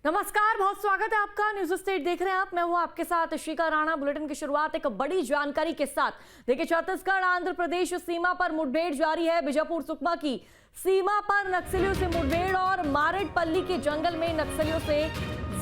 नमस्कार, बहुत स्वागत है आपका। न्यूज स्टेट देख रहे हैं आप। मैं हूं आपके साथ श्रीका राणा। बुलेटिन की शुरुआत एक बड़ी जानकारी के साथ। देखिए, छत्तीसगढ़ आंध्र प्रदेश सीमा पर मुठभेड़ जारी है। बीजापुर सुकमा की सीमा पर नक्सलियों से मुठभेड़ और मारेडपल्ली के जंगल में नक्सलियों से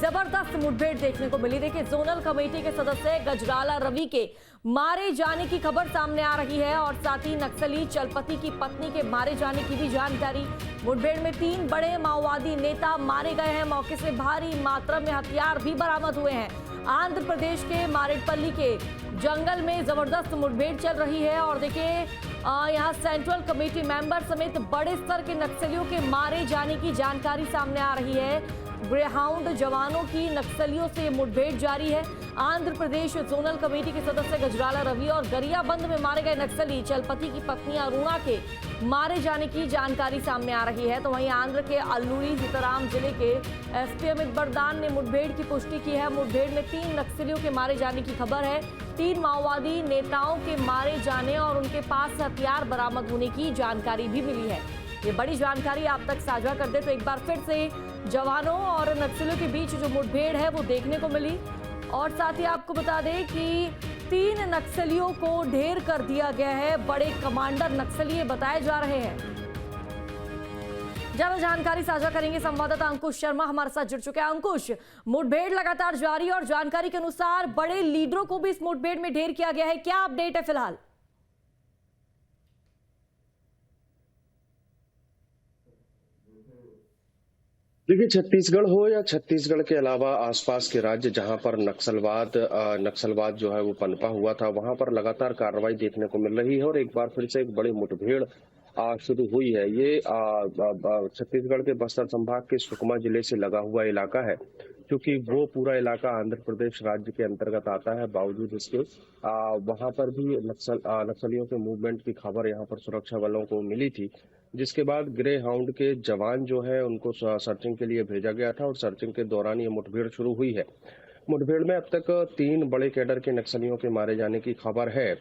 जबरदस्त मुठभेड़ देखने को मिली। देखिए, जोनल कमेटी के सदस्य गजराला रवि के मारे जाने की खबर सामने आ रही है और साथ ही नक्सली चलपति की पत्नी के मारे जाने की भी जानकारी। मुठभेड़ में 3 बड़े माओवादी नेता मारे गए हैं। मौके से भारी मात्रा में हथियार भी बरामद हुए हैं। आंध्र प्रदेश के मारेडपल्ली के जंगल में जबरदस्त मुठभेड़ चल रही है और देखिए, यहाँ सेंट्रल कमेटी मेंबर समेत बड़े स्तर के नक्सलियों के मारे जाने की जानकारी सामने आ रही है। ग्रेहाउंड जवानों की नक्सलियों से मुठभेड़ जारी है। आंध्र प्रदेश जोनल कमेटी के सदस्य गजराला रवि और गरियाबंद में मारे गए नक्सली चलपति की पत्नी अरुणा के मारे जाने की जानकारी सामने आ रही है। तो वहीं आंध्र के अल्लूरी सीताराम जिले के एसपी अमित बरदान ने मुठभेड़ की पुष्टि की है। मुठभेड़ में 3 नक्सलियों के मारे जाने की खबर है। 3 माओवादी नेताओं के मारे जाने और उनके पास हथियार बरामद होने की जानकारी भी मिली है। ये बड़ी जानकारी आप तक साझा कर दे तो एक बार फिर से जवानों और नक्सलियों के बीच जो मुठभेड़ है वो देखने को मिली। और साथ ही आपको बता दें कि 3 नक्सलियों को ढेर कर दिया गया है। बड़े कमांडर नक्सली बताए जा रहे हैं। ज्यादा जानकारी साझा करेंगे संवाददाता अंकुश शर्मा हमारे साथ जुड़ चुके हैं। अंकुश, मुठभेड़ लगातार जारी और जानकारी के अनुसार बड़े लीडरों को भी इस मुठभेड़ में ढेर किया गया है। क्या अपडेट है फिलहाल? देखिए, छत्तीसगढ़ हो या छत्तीसगढ़ के अलावा आसपास के राज्य जहां पर नक्सलवाद जो है वो पनपा हुआ था, वहां पर लगातार कार्रवाई देखने को मिल रही है और एक बार फिर से एक बड़ी मुठभेड़ शुरू हुई है। ये छत्तीसगढ़ के बस्तर संभाग के सुकमा जिले से लगा हुआ इलाका है, क्योंकि वो पूरा इलाका आंध्र प्रदेश राज्य के अंतर्गत आता है। बावजूद इसके वहां पर भी नक्सलियों के मूवमेंट की खबर यहाँ पर सुरक्षा बलों को मिली थी, जिसके बाद ग्रे हाउंड के जवान जो है उनको सर्चिंग के लिए भेजा गया था और सर्चिंग के दौरान ये मुठभेड़ शुरू हुई है। मुठभेड़ में अब तक 3 बड़े कैडर के नक्सलियों के मारे जाने की खबर है।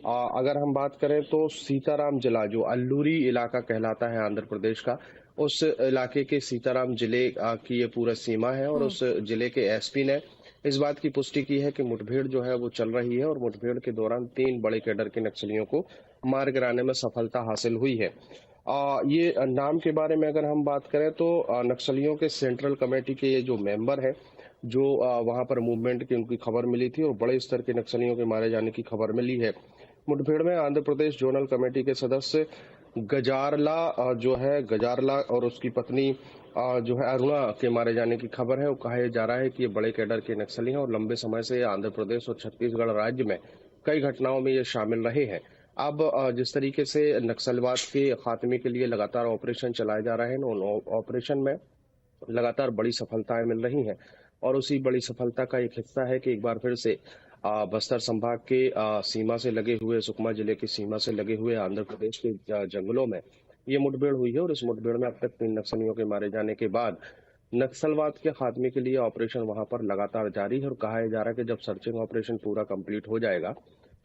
अगर हम बात करें तो सीताराम जिला, जो अल्लूरी इलाका कहलाता है आंध्र प्रदेश का, उस इलाके के सीताराम जिले की ये पूरा सीमा है और उस जिले के एसपी ने इस बात की पुष्टि की है कि मुठभेड़ जो है वो चल रही है और मुठभेड़ के दौरान 3 बड़े कैडर के नक्सलियों को मार गिराने में सफलता हासिल हुई है। ये नाम के बारे में अगर हम बात करें तो नक्सलियों के सेंट्रल कमेटी के ये जो मेंबर है, जो वहां पर मूवमेंट की उनकी खबर मिली थी और बड़े स्तर के नक्सलियों के मारे जाने की खबर मिली है। मुठभेड़ में आंध्र प्रदेश जोनल कमेटी के सदस्य गजारला और उसकी पत्नी जो है अरुणा के मारे जाने की खबर है। वो कहा जा रहा है कि ये बड़े कैडर के नक्सली हैं और लंबे समय से आंध्र प्रदेश और छत्तीसगढ़ राज्य में कई घटनाओं में ये शामिल रहे हैं। अब जिस तरीके से नक्सलवाद के खात्मे के लिए लगातार ऑपरेशन चलाए जा रहे हैं, उन ऑपरेशन में लगातार बड़ी सफलताएं मिल रही हैं और उसी बड़ी सफलता का एक हिस्सा है कि एक बार फिर से बस्तर संभाग के सीमा से लगे हुए, सुकमा जिले की सीमा से लगे हुए आंध्र प्रदेश के जंगलों में ये मुठभेड़ हुई है और इस मुठभेड़ में अब तक 3 नक्सलियों के मारे जाने के बाद नक्सलवाद के खात्मे के लिए ऑपरेशन वहां पर लगातार जारी है और कहा जा रहा है कि जब सर्चिंग ऑपरेशन पूरा कंप्लीट हो जाएगा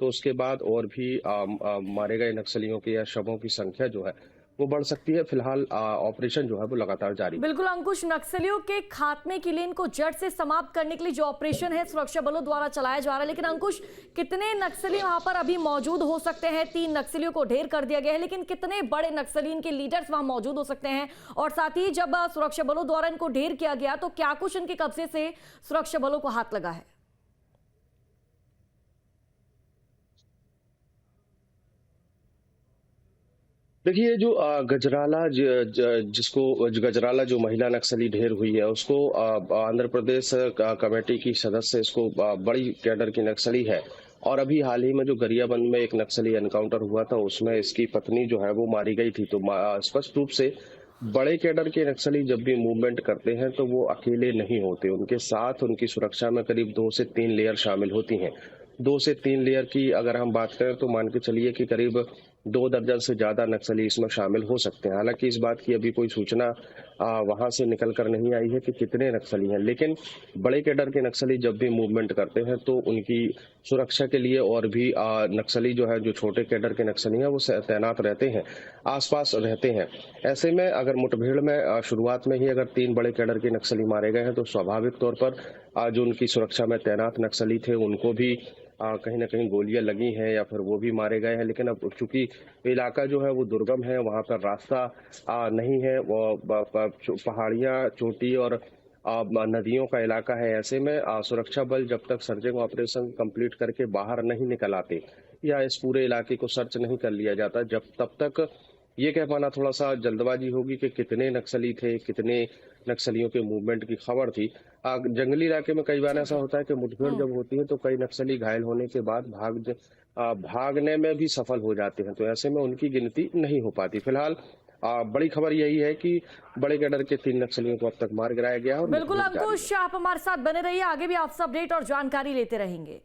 तो उसके बाद और भी मारे गए नक्सलियों के या शवों की संख्या जो है वो बढ़ सकती है। फिलहाल ऑपरेशन जो है वो लगातार जारी है। बिल्कुल अंकुश, नक्सलियों के खात्मे के लिए, इनको जड़ से समाप्त करने के लिए जो ऑपरेशन है सुरक्षा बलों द्वारा चलाया जा रहा है, लेकिन अंकुश, कितने नक्सली वहां पर अभी मौजूद हो सकते हैं? 3 नक्सलियों को ढेर कर दिया गया है, लेकिन कितने बड़े नक्सली, इनके लीडर्स वहां मौजूद हो सकते हैं? और साथ ही जब सुरक्षा बलों द्वारा इनको ढेर किया गया तो क्या कुछ इनके कब्जे से सुरक्षा बलों को हाथ लगा है? देखिए, जो गजराला जो महिला नक्सली ढेर हुई है उसको आंध्र प्रदेश कमेटी की सदस्य इसको बड़ी कैडर की नक्सली है और अभी हाल ही में जो गरियाबंद में एक नक्सली एनकाउंटर हुआ था उसमें इसकी पत्नी जो है वो मारी गई थी। तो स्पष्ट रूप से बड़े कैडर के नक्सली जब भी मूवमेंट करते हैं तो वो अकेले नहीं होते, उनके साथ उनकी सुरक्षा में करीब 2 से 3 लेयर शामिल होती हैं। 2 से 3 लेयर की अगर हम बात करें तो मान के चलिए कि करीब 2 दर्जन से ज्यादा नक्सली इसमें शामिल हो सकते हैं। हालांकि इस बात की अभी कोई सूचना वहां से निकल कर नहीं आई है कि कितने नक्सली हैं, लेकिन बड़े कैडर के नक्सली जब भी मूवमेंट करते हैं तो उनकी सुरक्षा के लिए और भी नक्सली जो है, जो छोटे कैडर के नक्सली हैं, वो तैनात रहते हैं, आसपास रहते हैं। ऐसे में अगर मुठभेड़ में शुरुआत में ही अगर 3 बड़े कैडर के नक्सली मारे गए हैं तो स्वाभाविक तौर पर जो उनकी सुरक्षा में तैनात नक्सली थे उनको भी कहीं ना कहीं गोलियां लगी हैं या फिर वो भी मारे गए हैं। लेकिन अब चूंकि इलाका जो है वो दुर्गम है, वहां पर रास्ता नहीं है, वो पहाड़ियां, चोटी और नदियों का इलाका है। ऐसे में सुरक्षा बल जब तक सर्चिंग ऑपरेशन कंप्लीट करके बाहर नहीं निकल आते या इस पूरे इलाके को सर्च नहीं कर लिया जाता, तब तक ये कह पाना थोड़ा सा जल्दबाजी होगी कि कितने नक्सली थे, कितने नक्सलियों के मूवमेंट की खबर थी। जंगली इलाके में कई बार ऐसा होता है कि मुठभेड़ जब होती है तो कई नक्सली घायल होने के बाद भागने में भी सफल हो जाते हैं, तो ऐसे में उनकी गिनती नहीं हो पाती। फिलहाल बड़ी खबर यही है कि बड़े कैडर के 3 नक्सलियों को अब तक मार गिराया गया है। और बिल्कुल अंकुश, आप हमारे साथ बने रहिए, आगे भी आपसे अपडेट और जानकारी लेते रहेंगे।